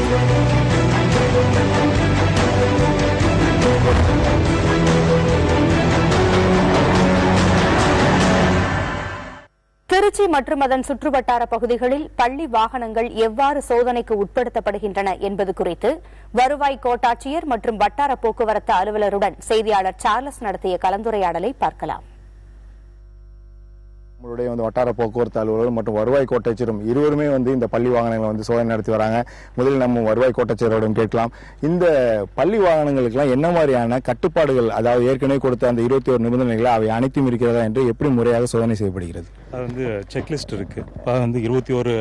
திருச்சி மற்றும் அதன் சுற்றுவட்டார பகுதிகளில் பள்ளி வாகனங்கள் எவ்வாறு சோதனைக்கு உட்படுத்தப்படுகின்றன என்பது குறித்து வருவாய் கோட்டாட்சியர் மற்றும் வட்டார போக்குவரத்து அலுவலருடன் செய்தியாளர் சார்லஸ் நடத்திய கலந்துரையாடலை பார்க்கலாம். நம்மளுடைய வட்டார போக்குவரத்து அலுவலர் மற்றும் வருவாய் கோட்டாட்சியரும் இருவருமே இந்த பள்ளி வாகனங்களை சோதனை நடத்தி வராங்க. முதலில் நம்ம வருவாய் கோட்டாட்சியரோடும் கேட்கலாம். இந்த பள்ளி வாகனங்களுக்கெல்லாம் என்ன மாதிரியான கட்டுப்பாடுகள், அதாவது ஏற்கனவே கொடுத்த அந்த 21 நிபந்தனைகள் அவை அனைத்தும் இருக்கிறதா என்று எப்படி முறையாக சோதனை செய்யப்படுகிறது? அது செக்லிஸ்ட் இருக்கு. 21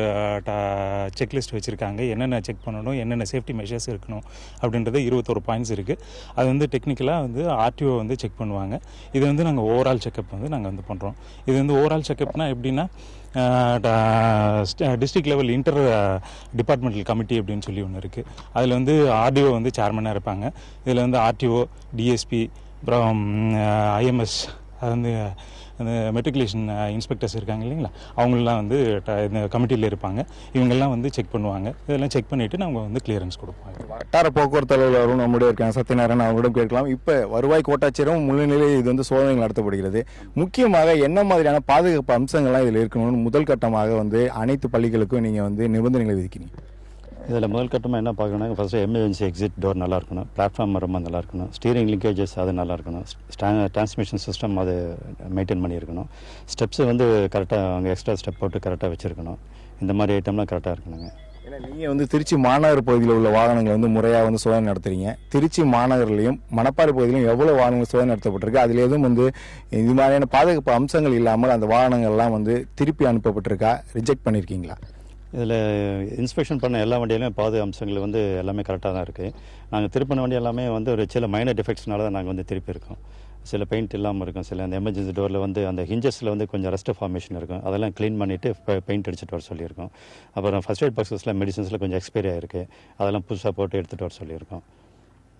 செக்லிஸ்ட் வச்சிருக்காங்க. என்னென்ன செக் பண்ணணும், என்னென்ன சேஃப்டி மெஷர்ஸ் இருக்கணும் அப்படின்றது 21 பாயிண்ட்ஸ் இருக்கு. அது டெக்னிக்கலாக ஆர்டிஓ செக் பண்ணுவாங்க. இது நாங்கள் ஓவரால் செக்அப் நாங்கள் பண்றோம். இது ஓவரால் செக்அப்னா எப்படின்னா district level inter departmental committee அப்படின்னு சொல்லி ஒன்று இருக்குது. அதில் ஆர்டிஓ சேர்மனாக இருப்பாங்க. இதில் ஆர்டிஓ, டிஎஸ்பி, அப்புறம் ஐஎம்எஸ், அது அந்த மெட்ரிகுலேஷன் இன்ஸ்பெக்டர்ஸ் இருக்காங்க இல்லைங்களா, அவங்களெலாம் இந்த கமிட்டியில் இருப்பாங்க. இவங்கெல்லாம் செக் பண்ணுவாங்க. இதெல்லாம் செக் பண்ணிவிட்டு நாங்கள் கிளியரன்ஸ் கொடுப்போம். வட்டார போக்குவரத்து அலுவலரும் நம்முடைய இருக்காங்க, சத்யநாராயணன், அவங்களிடம் கேட்கலாம். இப்போ வருவாய் கோட்டாட்சியரும் முன்னிலையில் இது சோதனைகள் நடத்தப்படுகிறது. முக்கியமாக என்ன மாதிரியான பாதுகாப்பு அம்சங்கள்லாம் இதில் இருக்கணும்னு முதல் கட்டமாக அனைத்து பள்ளிகளுக்கும் நீங்கள் நிபந்தனைகளை விதிக்கிறீங்க. இதில் முதல் கட்டமாக என்ன பார்க்கணும், ஃபஸ்ட்டு எமர்ஜென்சி எக்ஸிட் டோர் நல்லா இருக்கணும், பிளாட்ஃபார்ம் ரொம்ப நல்லா இருக்கணும், ஸ்டீரிங் லிங்கேஜஸ் அது நல்லா இருக்கணும், டிரான்ஸ்மிஷன் சிஸ்டம் அது மெயின்டைன் பண்ணியிருக்கணும், ஸ்டெப்ஸு கரெக்டாக அவங்க எக்ஸ்ட்ரா ஸ்டெப் போட்டு கரெக்டாக வச்சுருக்கணும். இந்த மாதிரி ஐட்டம்லாம் கரெக்டாக இருக்கணுங்க. ஏன்னா நீங்கள் திருச்சி மாநகர் பகுதியில் உள்ள வாகனங்கள் முறையாக சோதனை நடத்துறீங்க. திருச்சி மாநகர்லையும் மணப்பாறை பகுதியிலும் எவ்வளோ வாகனங்கள் சோதனை நடத்தப்பட்டிருக்கு, அதில் எதுவும் இது மாதிரியான பாதுகாப்பு அம்சங்கள் இல்லாமல் அந்த வாகனங்கள்லாம் திருப்பி அனுப்பப்பட்டிருக்கா, ரிஜெக்ட் பண்ணியிருக்கீங்களா? இதில் இன்ஸ்பெக்ஷன் பண்ண எல்லா வண்டியிலுமே பாதுகாப்பு அம்சங்கள் எல்லாமே கரெக்டாக தான் இருக்குது. நாங்கள் திருப்பின வண்டி எல்லாமே ஒரு சில மைனர் டிஃபெக்ட்ஸ்னால தான் நாங்கள் திருப்பி இருக்கோம். சில பெயிண்ட் இல்லாமல் இருக்கும், சில அந்த எமர்ஜென்சி டோரில் அந்த ஹிஞ்சஸில் கொஞ்சம் ரஸ்ட் ஃபார்மேஷன் இருக்கும். அதெல்லாம் க்ளீன் பண்ணிவிட்டு பெயிண்ட் அடிச்சுட்டு வர சொல்லியிருக்கோம். அப்புறம் ஃபஸ்ட் எய்ட் பாக்ஸஸில் மெடிசன்ஸில் கொஞ்சம் எக்ஸ்பைரி ஆகிருக்கு, அதெல்லாம் புதுசாக போட்டு எடுத்துகிட்டு வர சொல்லியிருக்கோம்.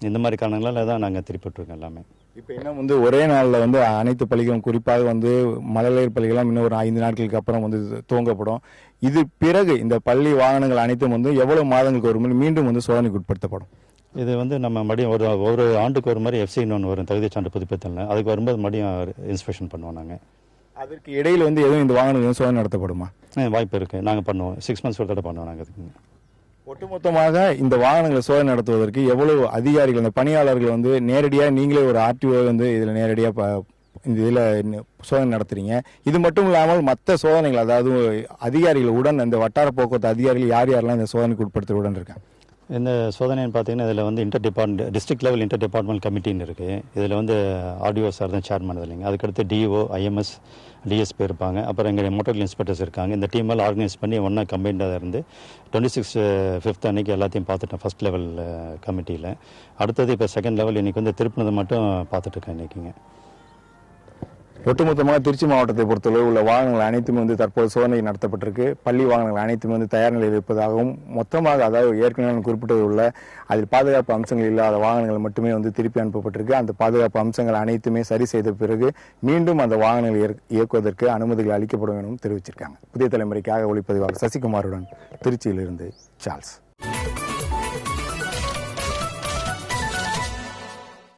இந்த மாதிரி காரணங்களால் தான் நாங்கள் திருப்பிட்டுருக்கோம் எல்லாமே. இப்போ இன்னும் ஒரே நாளில் அனைத்து பள்ளிகளும், குறிப்பாக மழலையர் பள்ளிகளும் இன்னும் ஒரு 5 நாட்களுக்கு அப்புறம் துவங்கப்படும். இது பிறகு இந்த பள்ளி வாகனங்கள் அனைத்தும் எவ்வளவு மாதங்களுக்கு ஒரு முறை மீண்டும் சோதனைக்கு உட்படுத்தப்படும்? இது நம்ம மறுபடியும் ஒரு ஆண்டுக்கு ஒரு மாதிரி எஃப்சின்னு ஒன்று வரும், தகுதி சான்று புதுப்பித்தல். அதுக்கு வரும்போது மறுபடியும் இன்ஸ்பெக்ஷன் பண்ணுவோம் நாங்கள். அதற்கு இடையில் எதுவும் இந்த வாகனங்கள் சோதனை நடத்தப்படுமா? வாய்ப்பு இருக்குது, நாங்கள் பண்ணுவோம். 6 months ஒரு தடவை பண்ணுவோம் நாங்கள். அதுக்கு ஒட்டுமொத்தமாக இந்த வாகனங்களை சோதனை நடத்துவதற்கு எவ்வளவு அதிகாரிகள், இந்த பணியாளர்கள் நேரடியாக நீங்களே ஒரு ஆர்டிஓ இதில் நேரடியாக இந்த இதில் சோதனை நடத்துறீங்க. இது மட்டும் இல்லாமல் மற்ற சோதனைகள், அதாவது அதிகாரிகளுடன் இந்த வட்டார போக்குவரத்து அதிகாரிகள் யாரெல்லாம் இந்த சோதனைக்கு உட்படுத்துவதுடன் இருக்காங்க? இந்த சோதனைன்னு பார்த்தீங்கன்னா இதில் டிஸ்ட்ரிக்ட் லெவல் இன்டர் டிபார்ட்மெண்ட் கமிட்டின்னு இருக்குது. இதில் ஆர்டிஓ சார் தான் சேர்மன் இல்லைங்க. அதுக்கடுத்து டிஓ, ஐஎம்எஸ், டிஎஸ்பி இருப்பாங்க. அப்புறம் எங்கள் மோட்டர் இன்ஸ்பெக்டர்ஸ் இருக்காங்க. இந்த டீமெல்லாம் ஆர்கனைஸ் பண்ணி ஒன்றா கம்பைண்டாக இருந்து 26/5 அன்றைக்கி எல்லாத்தையும் பார்த்துட்டேன் ஃபஸ்ட் லெவல் கமிட்டியில். அடுத்தது இப்போ செகண்ட் லெவல் இன்றைக்கி திருப்பினதை மட்டும் பார்த்துட்ருக்கேன் இன்றைக்கிங்க. ஒட்டுமொத்தமாக திருச்சி மாவட்டத்தை பொறுத்தவரை உள்ள வாகனங்கள் அனைத்துமே தற்போது சோதனை நடத்தப்பட்டிருக்கு. பள்ளி வாகனங்கள் அனைத்துமே தயார் நிலையில் இருப்பதாகவும், மொத்தமாக அதாவது ஏற்கனவே குறிப்பிட்டது உள்ள அதில் பாதுகாப்பு அம்சங்கள் இல்லாத வாகனங்கள் மட்டுமே திருப்பி அனுப்பப்பட்டிருக்கு. அந்த பாதுகாப்பு அம்சங்கள் அனைத்துமே சரி செய்த பிறகு மீண்டும் அந்த வாகனங்கள் இயக்குவதற்கு அனுமதிகள் அளிக்கப்படும் எனவும் தெரிவிச்சிருக்காங்க. புதிய தலைமுறைக்காக ஒளிப்பதிவாளர் சசிகுமாருடன் திருச்சியிலிருந்து சார்ல்ஸ்.